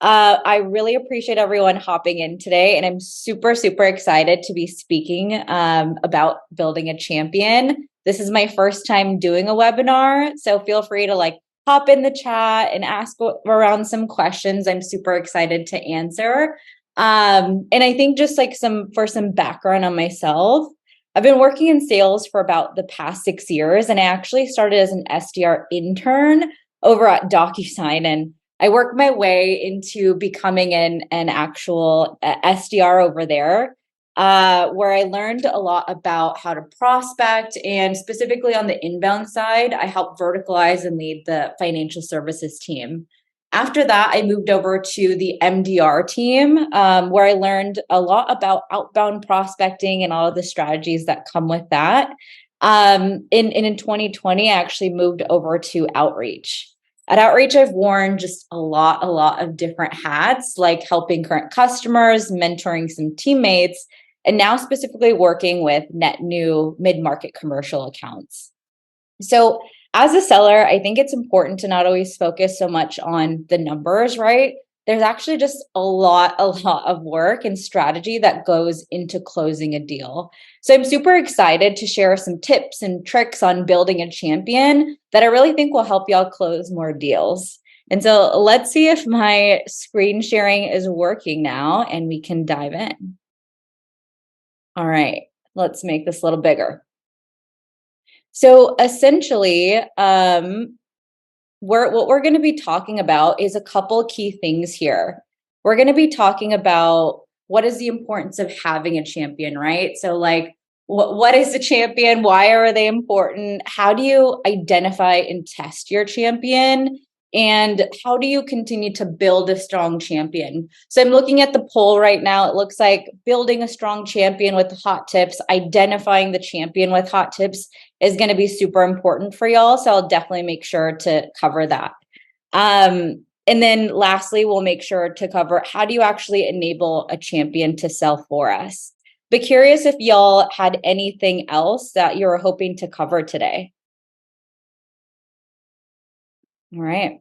I really appreciate everyone hopping in today, and I'm super, super excited to be speaking about building a champion. This is my first time doing a webinar, so feel free to hop in the chat and ask around some questions. I'm super excited to answer. And I think just some background on myself, I've been working in sales for about the past 6 years, and I actually started as an SDR intern over at DocuSign, and I worked my way into becoming an actual SDR over there, where I learned a lot about how to prospect, and specifically on the inbound side, I helped verticalize and lead the financial services team. After that, I moved over to the MDR team, where I learned a lot about outbound prospecting and all of the strategies that come with that. In 2020, I actually moved over to outreach. At Outreach, I've worn just a lot of different hats, like helping current customers, mentoring some teammates, and now specifically working with net new mid-market commercial accounts. So as a seller, I think it's important to not always focus so much on the numbers, right? There's actually just a lot of work and strategy that goes into closing a deal. So I'm super excited to share some tips and tricks on building a champion that I really think will help y'all close more deals. And so let's see if my screen sharing is working now and we can dive in. All right, let's make this a little bigger. So essentially, what we're going to be talking about is a couple key things here. We're going to be talking about what is the importance of having a champion, right? So what is a champion? Why are they important? How do you identify and test your champion? And how do you continue to build a strong champion? So I'm looking at the poll right now. It looks like building a strong champion with hot tips, identifying the champion with hot tips is going to be super important for y'all. So I'll definitely make sure to cover that. And then lastly, we'll make sure to cover how do you actually enable a champion to sell for us? But curious if y'all had anything else that you're hoping to cover today. All right.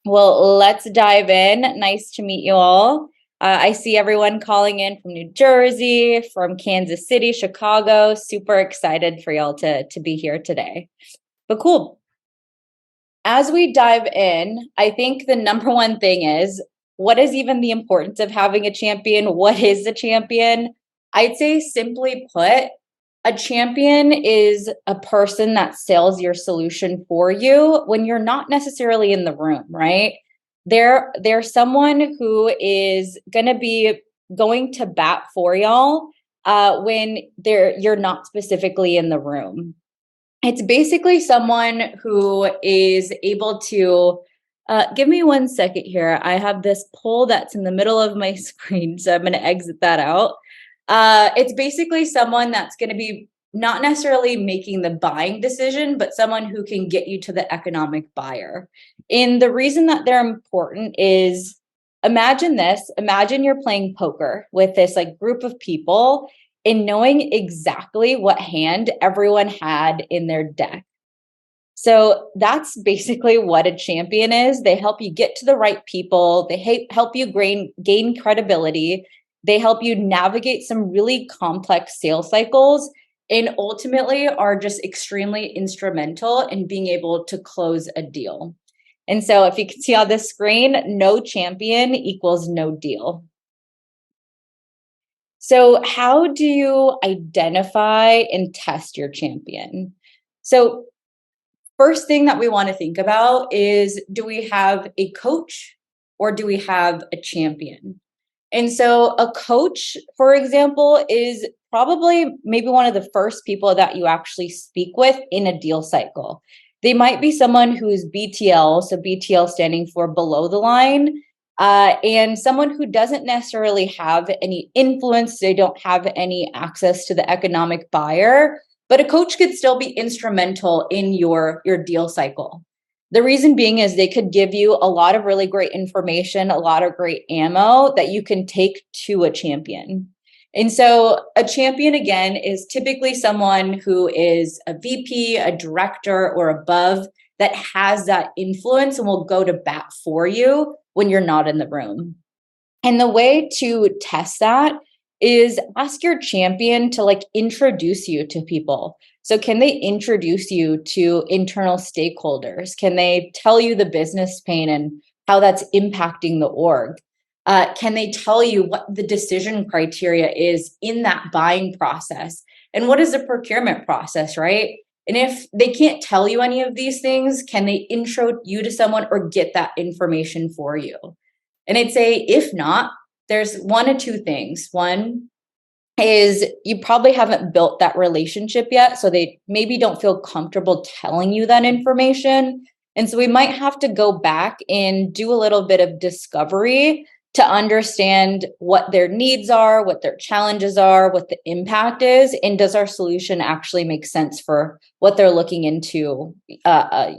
Well, let's dive in. Nice to meet you all. I see everyone calling in from New Jersey, from Kansas City, Chicago. Super excited for y'all to be here today. But cool. As we dive in, I think the number one thing is, what is even the importance of having a champion? What is a champion? I'd say simply put, a champion is a person that sells your solution for you when you're not necessarily in the room, right? They're someone who is going to bat for y'all when you're not specifically in the room. It's basically someone who is able to give me 1 second here. I have this poll that's in the middle of my screen, so I'm going to exit that out. It's basically someone that's going to be not necessarily making the buying decision, but someone who can get you to the economic buyer. And the reason that they're important is, imagine you're playing poker with this group of people and knowing exactly what hand everyone had in their deck. So that's basically what a champion is. They help you get to the right people. They help you gain credibility. They help you navigate some really complex sales cycles, and ultimately are just extremely instrumental in being able to close a deal. And so if you can see on this screen, no champion equals no deal. So how do you identify and test your champion? So first thing that we want to think about is, do we have a coach or do we have a champion? And so a coach, for example, is probably maybe one of the first people that you actually speak with in a deal cycle. They might be someone who's BTL, so BTL standing for below the line, and someone who doesn't necessarily have any influence. They don't have any access to the economic buyer, but a coach could still be instrumental in your deal cycle. The reason being is they could give you a lot of really great information, a lot of great ammo that you can take to a champion. And so a champion, again, is typically someone who is a VP, a director, or above that has that influence and will go to bat for you when you're not in the room. And the way to test that is ask your champion to like introduce you to people. So can they introduce you to internal stakeholders? Can they tell you the business pain and how that's impacting the org? Can they tell you what the decision criteria is in that buying process? And what is the procurement process, right? And if they can't tell you any of these things, can they intro you to someone or get that information for you? And I'd say, if not, there's one of two things. One is you probably haven't built that relationship yet. So they maybe don't feel comfortable telling you that information. And so we might have to go back and do a little bit of discovery to understand what their needs are, what their challenges are, what the impact is, and does our solution actually make sense for what they're looking into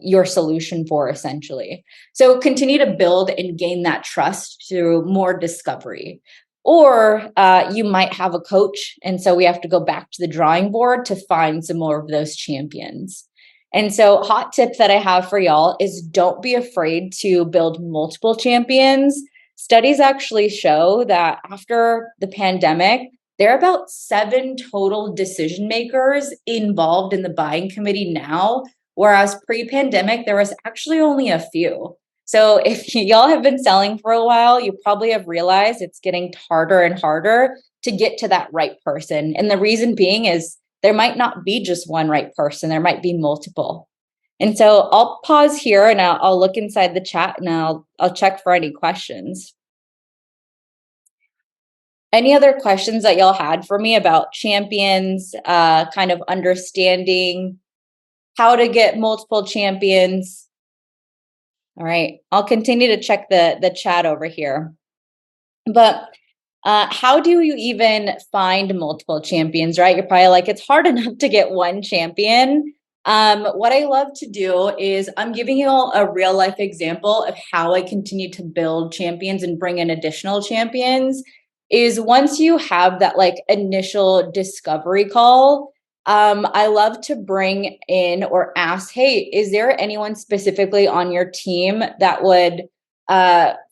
your solution for, essentially. So continue to build and gain that trust through more discovery. Or you might have a coach, and so we have to go back to the drawing board to find some more of those champions. And so hot tip that I have for y'all is don't be afraid to build multiple champions. Studies actually show that after the pandemic, there are about 7 total decision makers involved in the buying committee now, whereas pre-pandemic, there was actually only a few. So if y'all have been selling for a while, you probably have realized it's getting harder and harder to get to that right person. And the reason being is there might not be just one right person, there might be multiple. And so I'll pause here and I'll look inside the chat and I'll check for any questions. Any other questions that y'all had for me about champions, kind of understanding how to get multiple champions? All right, I'll continue to check the chat over here. But how do you even find multiple champions, right? You're probably like, it's hard enough to get one champion. What I love to do is I'm giving you all a real life example of how I continue to build champions and bring in additional champions. Is once you have that like initial discovery call, I love to bring in or ask, hey, is there anyone specifically on your team that would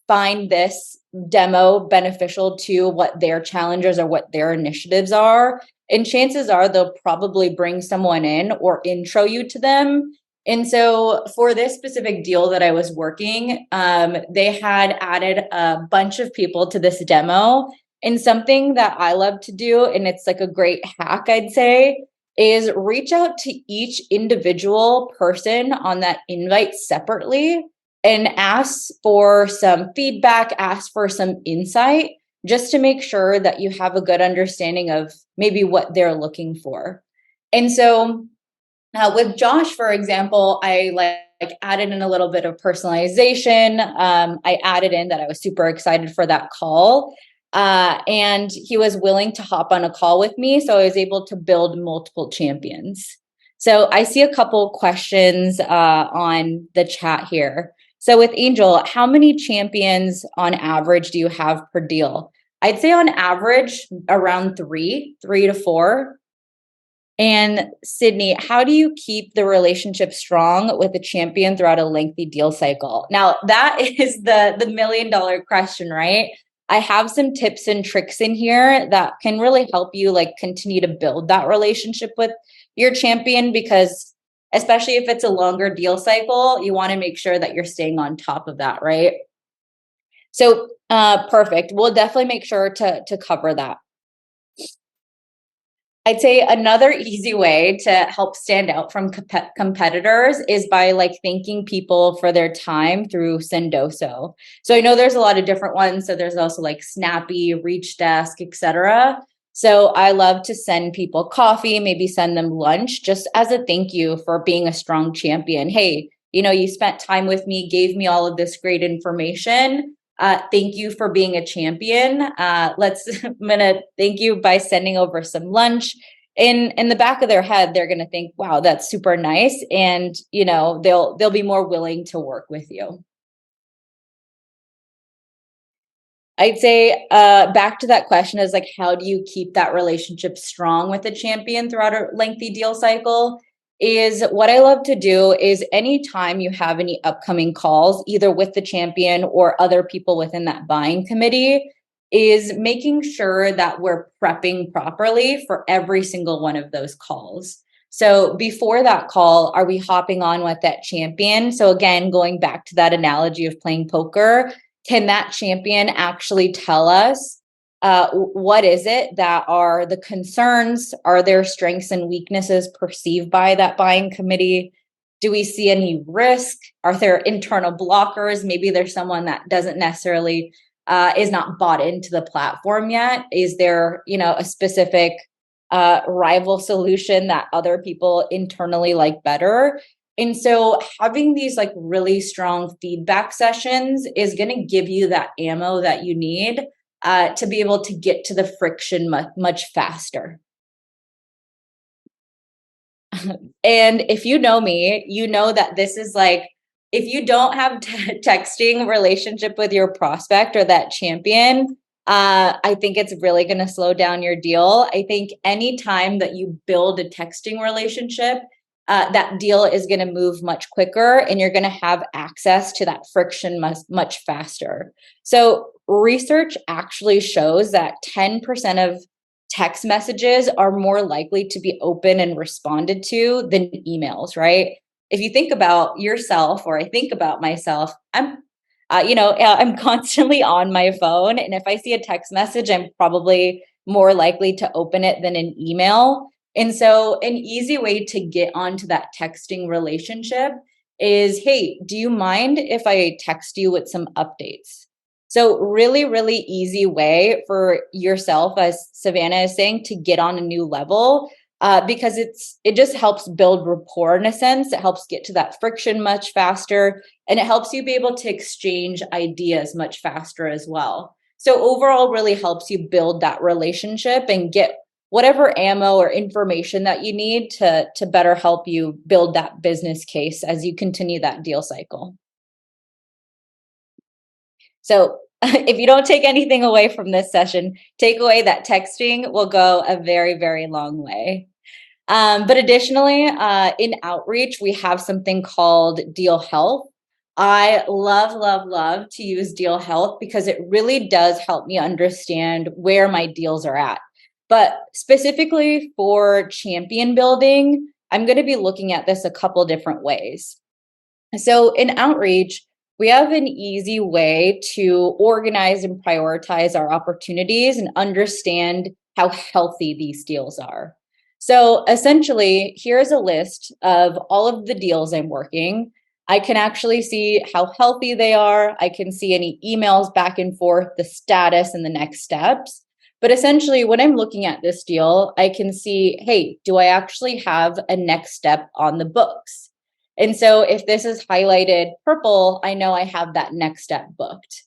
find this demo beneficial to what their challenges or what their initiatives are? And chances are they'll probably bring someone in or intro you to them. And so for this specific deal that I was working, they had added a bunch of people to this demo. And something that I love to do, and it's like a great hack, I'd say, is reach out to each individual person on that invite separately and ask for some feedback, ask for some insight, just to make sure that you have a good understanding of maybe what they're looking for. And so with Josh, for example, I like added in a little bit of personalization. I added in that I was super excited for that call. And he was willing to hop on a call with me. So I was able to build multiple champions. So I see a couple questions on the chat here. So with Angel, how many champions on average do you have per deal? I'd say on average around three to four. And Sydney, how do you keep the relationship strong with a champion throughout a lengthy deal cycle? Now, that is the $1 million question, right? I have some tips and tricks in here that can really help you like continue to build that relationship with your champion, because especially if it's a longer deal cycle, you want to make sure that you're staying on top of that, right? So perfect. We'll definitely make sure to cover that. I'd say another easy way to help stand out from competitors is by like thanking people for their time through Sendoso. So I know there's a lot of different ones. So there's also like Snappy, Reach Desk, etc. So I love to send people coffee, maybe send them lunch, just as a thank you for being a strong champion. Hey, you spent time with me, gave me all of this great information. Thank you for being a champion. I'm gonna thank you by sending over some lunch. In the back of their head, they're gonna think, "Wow, that's super nice," and they'll be more willing to work with you. I'd say back to that question is like, how do you keep that relationship strong with a champion throughout a lengthy deal cycle? is what I love to do is anytime you have any upcoming calls, either with the champion or other people within that buying committee, is making sure that we're prepping properly for every single one of those calls. So before that call, are we hopping on with that champion? So again, going back to that analogy of playing poker, can that champion actually tell us what is it that are the concerns? Are there strengths and weaknesses perceived by that buying committee? Do we see any risk? Are there internal blockers? Maybe there's someone that doesn't necessarily is not bought into the platform yet. Is there, a specific rival solution that other people internally like better? And so having these like really strong feedback sessions is going to give you that ammo that you need to be able to get to the friction much faster. And if you know me, you know that this is like, if you don't have texting relationship with your prospect or that champion, I think it's really going to slow down your deal. I think anytime that you build a texting relationship, that deal is going to move much quicker and you're going to have access to that friction much faster. So research actually shows that 10% of text messages are more likely to be open and responded to than emails, right? If you think about yourself, or I think about myself, I'm constantly on my phone. And if I see a text message, I'm probably more likely to open it than an email. And so an easy way to get onto that texting relationship is, hey, do you mind if I text you with some updates? So really, really easy way for yourself, as Savannah is saying, to get on a new level because it just helps build rapport in a sense. It helps get to that friction much faster, and it helps you be able to exchange ideas much faster as well. So overall, really helps you build that relationship and get whatever ammo or information that you need to better help you build that business case as you continue that deal cycle. So if you don't take anything away from this session, take away that texting will go a very, very long way. But additionally, in outreach, we have something called Deal Health. I love, love, love to use Deal Health because it really does help me understand where my deals are at. But specifically for champion building, I'm going to be looking at this a couple different ways. So in outreach, we have an easy way to organize and prioritize our opportunities and understand how healthy these deals are. So essentially, here's a list of all of the deals I'm working. I can actually see how healthy they are. I can see any emails back and forth, the status, and the next steps. But essentially, when I'm looking at this deal, I can see, hey, do I actually have a next step on the books? And so if this is highlighted purple, I know I have that next step booked.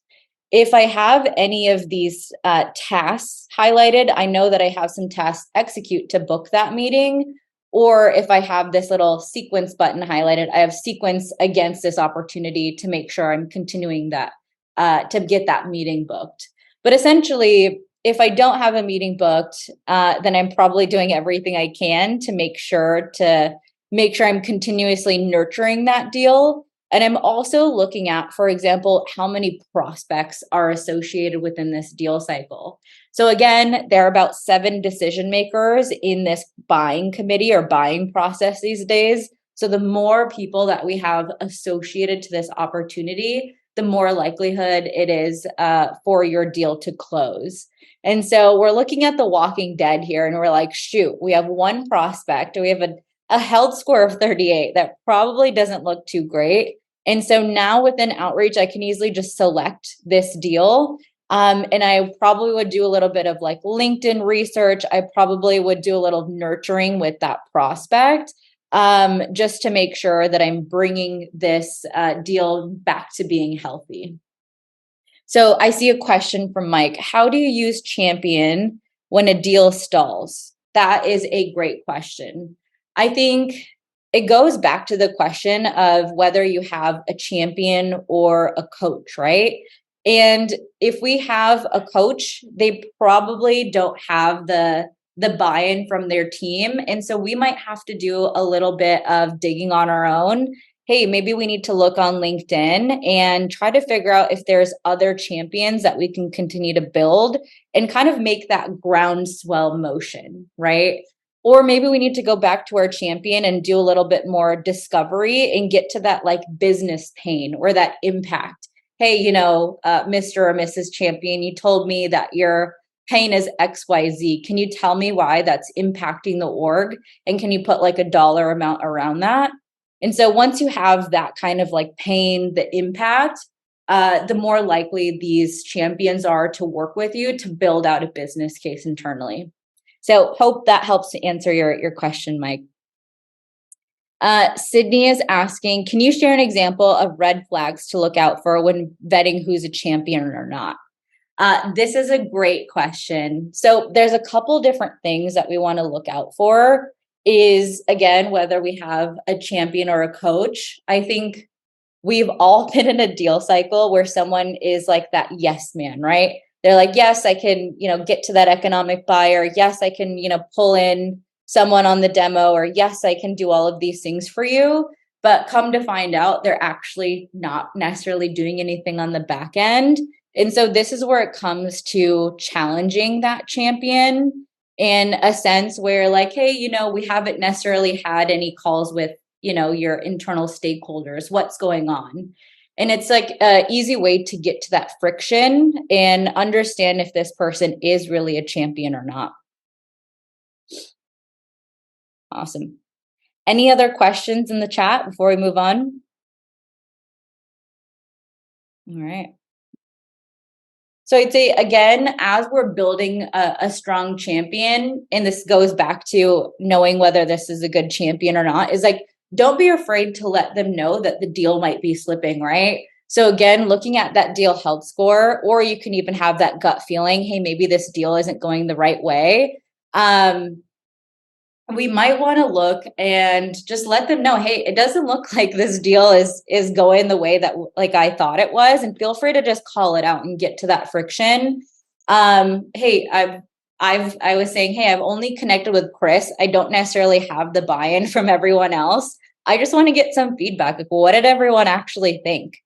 If I have any of these tasks highlighted, I know that I have some tasks execute to book that meeting. Or if I have this little sequence button highlighted, I have sequence against this opportunity to make sure I'm continuing that to get that meeting booked. But essentially, if I don't have a meeting booked, then I'm probably doing everything I can to make sure I'm continuously nurturing that deal. And I'm also looking at, for example, how many prospects are associated within this deal cycle. So again, there are about 7 decision makers in this buying committee or buying process these days. So the more people that we have associated to this opportunity, the more likelihood it is for your deal to close. And so we're looking at the Walking Dead here, and we're like, shoot, we have one prospect, we have a health score of 38 that probably doesn't look too great. And so now within outreach, I can easily just select this deal. And I probably would do a little bit of like LinkedIn research. I probably would do a little nurturing with that prospect just to make sure that I'm bringing this deal back to being healthy. So I see a question from Mike. How do you use champion when a deal stalls? That is a great question. I think it goes back to the question of whether you have a champion or a coach, right? And if we have a coach, they probably don't have the the buy-in from their team. And so we might have to do a little bit of digging on our own. Hey, maybe we need to look on LinkedIn and try to figure out if there's other champions that we can continue to build and kind of make that groundswell motion, right? Or maybe we need to go back to our champion and do a little bit more discovery and get to that like business pain or that impact. Hey, Mr. or Mrs. Champion, you told me that your pain is XYZ. Can you tell me why that's impacting the org? And can you put like a dollar amount around that? And so once you have that kind of like pain, the impact, the more likely these champions are to work with you to build out a business case internally. So hope that helps to answer your question, Mike. Sydney is asking, can you share an example of red flags to look out for when vetting who's a champion or not? This is a great question. So there's a couple different things that we want to look out for is, again, whether we have a champion or a coach. I think we've all been in a deal cycle where someone is like that yes man, right? They're like, yes, I can, get to that economic buyer. Yes, I can, pull in someone on the demo, or yes, I can do all of these things for you. But come to find out, they're actually not necessarily doing anything on the back end. And so this is where it comes to challenging that champion in a sense where like, hey, we haven't necessarily had any calls with, your internal stakeholders. What's going on? And it's like an easy way to get to that friction and understand if this person is really a champion or not. Awesome. Any other questions in the chat before we move on? All right. So I'd say, again, as we're building a strong champion, and this goes back to knowing whether this is a good champion or not, is like, don't be afraid to let them know that the deal might be slipping, right? So again, looking at that deal health score, or you can even have that gut feeling, hey, maybe this deal isn't going the right way. We might want to look and just let them know, hey, it doesn't look like this deal is going the way that like I thought it was, and feel free to just call it out and get to that friction. Hey, I was saying, hey, I've only connected with Chris. I don't necessarily have the buy-in from everyone else. I just want to get some feedback. Like, what did everyone actually think?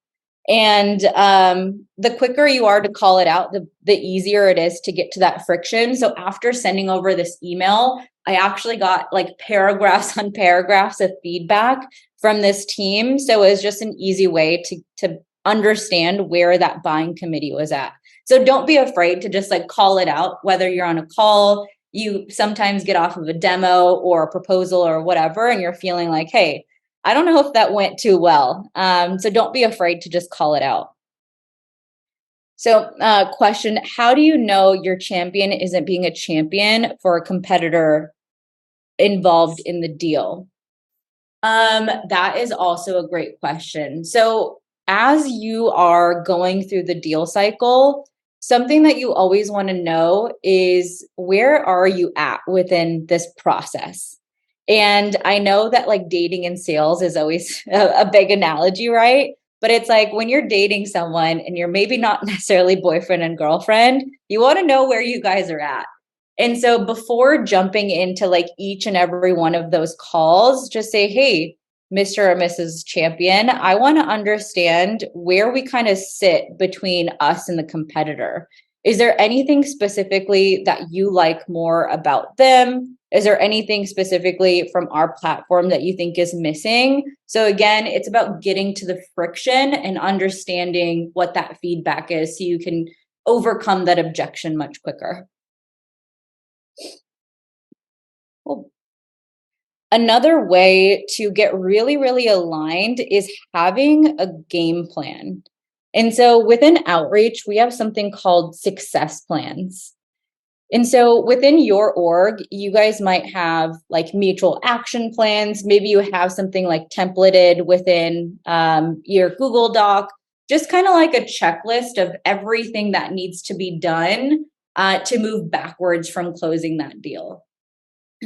And the quicker you are to call it out, the easier it is to get to that friction. So after sending over this email, I actually got like paragraphs on paragraphs of feedback from this team. So it was just an easy way to understand where that buying committee was at. So don't be afraid to just like call it out, whether you're on a call, you sometimes get off of a demo or a proposal or whatever, and you're feeling like, hey, I don't know if that went too well. So don't be afraid to just call it out. So question, how do you know your champion isn't being a champion for a competitor involved in the deal? That is also a great question. So as you are going through the deal cycle, something that you always want to know is, where are you at within this process? And I know that like dating and sales is always a big analogy, right? But it's like when you're dating someone and you're maybe not necessarily boyfriend and girlfriend, you want to know where you guys are at. And so before jumping into like each and every one of those calls, just say, hey, Mr. or Mrs. Champion, I want to understand where we kind of sit between us and the competitor. Is there anything specifically that you like more about them? Is there anything specifically from our platform that you think is missing? So again, it's about getting to the friction and understanding what that feedback is so you can overcome that objection much quicker. Cool. Another way to get really, really aligned is having a game plan. And so within outreach, we have something called success plans. And so within your org, you guys might have like mutual action plans. Maybe you have something like templated within your Google Doc, just kind of like a checklist of everything that needs to be done to move backwards from closing that deal.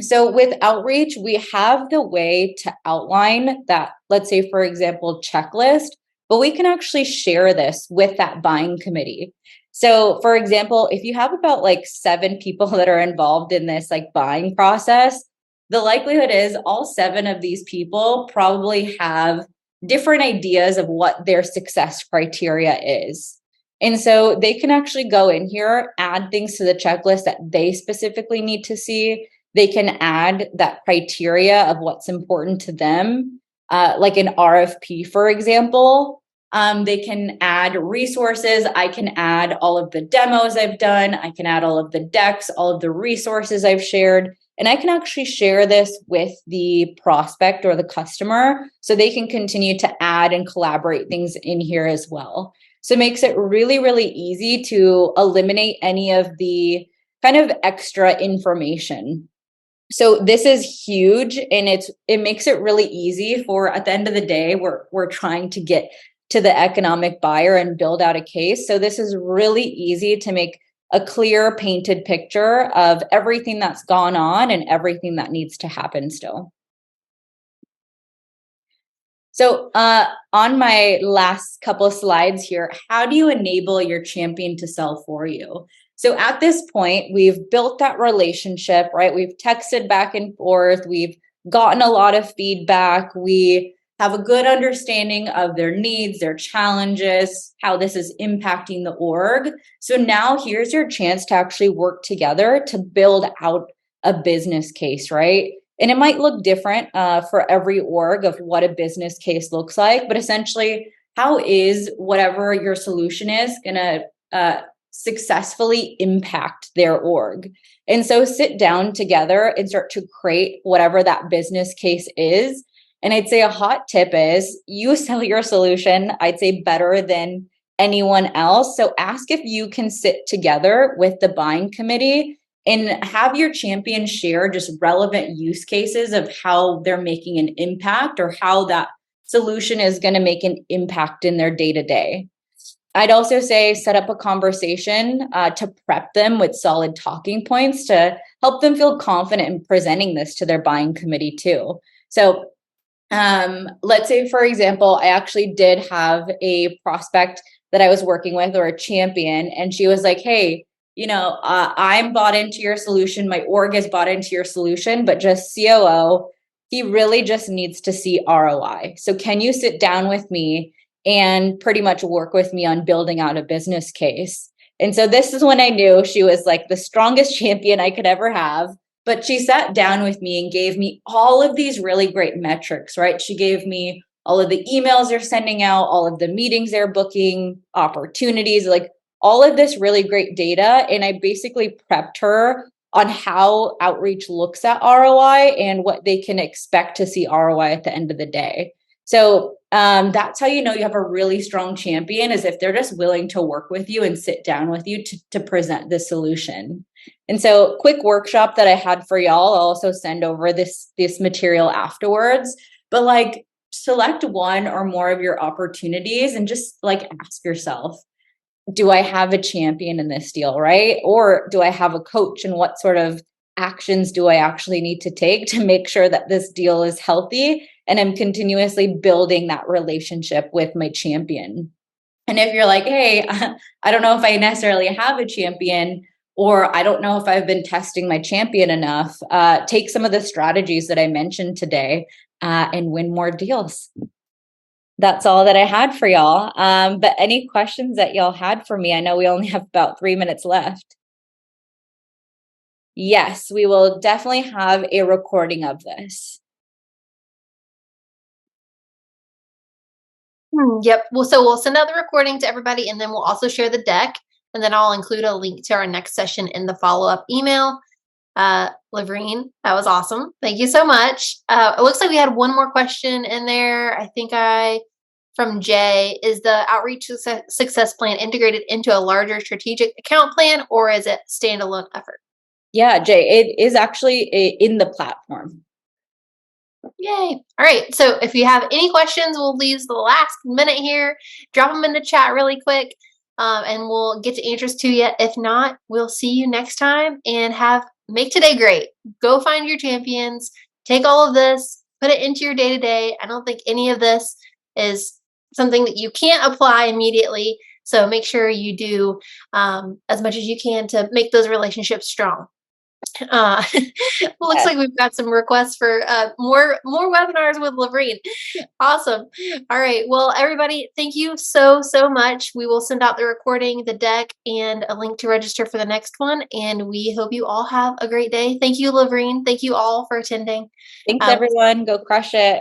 So with outreach, we have the way to outline that, let's say, for example, checklist, but we can actually share this with that buying committee. So for example, if you have about like 7 people that are involved in this like buying process, the likelihood is all 7 of these people probably have different ideas of what their success criteria is. And so they can actually go in here, add things to the checklist that they specifically need to see. They can add that criteria of what's important to them, like an RFP, for example. They can add resources. I can add all of the demos I've done. I can add all of the decks, all of the resources I've shared. And I can actually share this with the prospect or the customer so they can continue to add and collaborate things in here as well. So it makes it really, really easy to eliminate any of the kind of extra information. So this is huge, and it makes it really easy for, at the end of the day, we're trying to get to the economic buyer and build out a case. So this is really easy to make a clear painted picture of everything that's gone on and everything that needs to happen still. So on my last couple of slides here, how do you enable your champion to sell for you? So at this point, we've built that relationship, right? We've texted back and forth. We've gotten a lot of feedback. We have a good understanding of their needs, their challenges, how this is impacting the org. So now here's your chance to actually work together to build out a business case, right? And it might look different for every org of what a business case looks like, but essentially, how is whatever your solution is going to successfully impact their org? And so sit down together and start to create whatever that business case is. And I'd say a hot tip is you sell your solution, I'd say better than anyone else. So ask if you can sit together with the buying committee and have your champion share just relevant use cases of how they're making an impact or how that solution is going to make an impact in their day-to-day. I'd also say set up a conversation to prep them with solid talking points to help them feel confident in presenting this to their buying committee too. So let's say, for example, I actually did have a prospect that I was working with or a champion, and she was like, hey, I'm bought into your solution. My org is bought into your solution, but just COO, he really just needs to see ROI. So can you sit down with me and pretty much work with me on building out a business case? And so this is when I knew she was like the strongest champion I could ever have. But she sat down with me and gave me all of these really great metrics, right? She gave me all of the emails they're sending out, all of the meetings they're booking, opportunities, like all of this really great data. And I basically prepped her on how outreach looks at ROI and what they can expect to see ROI at the end of the day. So that's how you know you have a really strong champion, is if they're just willing to work with you and sit down with you to present the solution. And so quick workshop that I had for y'all, I'll also send over this material afterwards, but like select one or more of your opportunities and just like ask yourself, do I have a champion in this deal, right? Or do I have a coach, and what sort of actions do I actually need to take to make sure that this deal is healthy and I'm continuously building that relationship with my champion? And if you're like, hey, I don't know if I necessarily have a champion, or I don't know if I've been testing my champion enough, take some of the strategies that I mentioned today and win more deals. That's all that I had for y'all. But any questions that y'all had for me? I know we only have about 3 minutes left. Yes, we will definitely have a recording of this. Yep. Well, so we'll send out the recording to everybody, and then we'll also share the deck, and then I'll include a link to our next session in the follow-up email. Lavreen, that was awesome. Thank you so much. It looks like we had one more question in there. I think from Jay, is the outreach success plan integrated into a larger strategic account plan, or is it standalone effort? Yeah, Jay, it is actually in the platform. Yay. All right. So if you have any questions, we'll leave the last minute here. Drop them in the chat really quick, and we'll get to answers to you. If not, we'll see you next time, and make today great. Go find your champions. Take all of this, put it into your day-to-day. I don't think any of this is something that you can't apply immediately. So make sure you do as much as you can to make those relationships strong. Looks Yes. like we've got some requests for more webinars with Lavreen. Awesome. All right. Well, everybody, thank you so much. We will send out the recording, the deck, and a link to register for the next one. And we hope you all have a great day. Thank you, Lavreen. Thank you all for attending. Thanks, Uh, everyone. Go crush it.